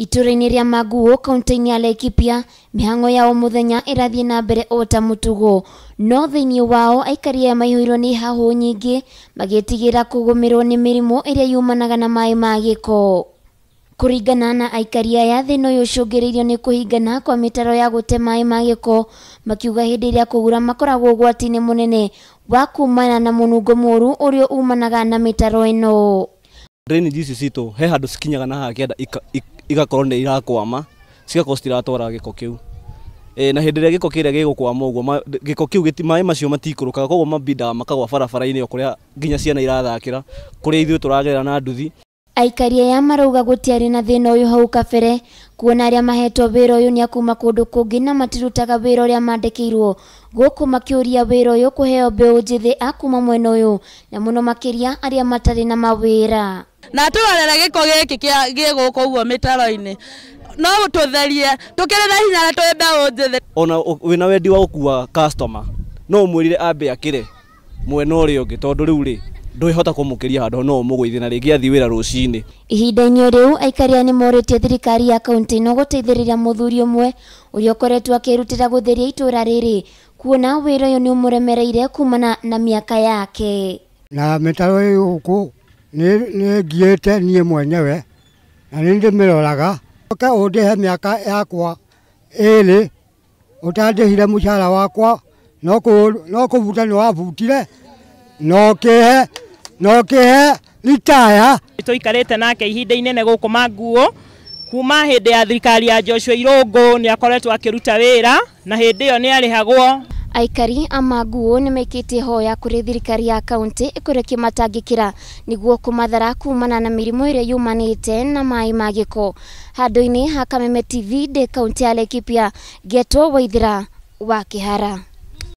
Itũra-inĩ rĩa Manguu kaunti-inĩ ya Laikipia mihango ya o muthenya irathie na mbere ota mutugo no thĩinĩ wao aikari aya maihũirwo nĩ hahu nyingĩ magĩtigĩra kugumirwo nĩ mirimu iria yumanaga na maĩ ma giko. Kuringana na aikari aya thĩna ũyũ ũcũngĩrĩirio nĩ kũhingana kwa mĩtaro ya gũte maĩ ma giko, makiuga hĩndĩ ĩrĩa kũgura makoragwo ũgwati-inĩ mũnene wa kumana na mũnungo mũru ũrĩa umanaga na mĩtaro ĩno. Drainage ici citũ he handũ cikinyaga na haha kĩenda igakorwo nĩ irakwama cigakorwo citiratwara gĩko kĩu. Na hĩndĩ ĩrĩa gĩko kĩrĩa gĩgũkwama ũguo gĩko kĩu maĩ macio matikũrũkaga, koguo mabindaga makagwa barabara-inĩ kũrĩa nginya ciana irathakĩra, kũrĩa ithuĩ tũragerera na nduthi. Aikari aya marauga gũtiarĩ na thĩna ũyũ hau kabere, kuona arĩa mahetwo wĩra ũyũ nĩ akuma kũndũ kũngĩ na matirutaga wĩra ũrĩa mandĩkĩirwo, gũkũ makĩũria wĩra ũyũ kũheo mbeũ njĩthĩ akuma mwena ũyũ na mũno makĩria arĩa matarĩ na mawĩra. Na tũrorera gĩko gĩkĩ gĩgũkũ ũguo mĩtaro-inĩ no tũtherie tũkĩrĩ na hinya na twĩ mbeũ njĩthĩ. Ona wĩna wendi wa gũkua customer no ũmwĩrire ambe akĩre mwena ũrĩa ũngĩ, tondũ rĩu rĩ ndũhota kũmũkĩria handũ no ũmũgũithie na rĩngĩ athiĩ wĩra rũcinĩ. Ihinda-inĩ rĩu aikari aya nĩ morĩtie thirikari ya kaunti ĩno gũteithĩrĩria mũthuri ũmwe ũrĩa ũkoretwo akĩrutĩra gũtheria itũra rĩrĩ, kuona wĩra ũyũ nĩ ũmũremereire kumana na mĩaka yake. Na mĩtaro ĩyo gũkũ nĩ ngiĩte niĩ mwenyewe na nĩ ndĩmĩroraga. Oke ũndĩhe mĩaka yakwa ĩrĩ ũtandĩhire mũcara wakwa no kũbuta nĩ wabutire no kĩhe ritaya. Tũikarĩte nake ihinda inene gũkũ Manguu kuma hĩndĩ ya thirikari ya Joshua Irũngũ nĩ akoretwo akĩruta wĩra na hĩndĩ ĩyo nĩ arĩhagwo. Aikari a Manguu nĩ maikĩtie hoya kũrĩ thirikari ya kaunti ĩkũrekie matangĩkĩra nĩguo kũmathara kumana na mĩrimũ ĩrĩa yumanĩte na maĩ ma gĩko. Handũ-inĩ ha Kameme TV ndĩ kaunti ya Laikipia, Getwo Waithira wa Kĩhara.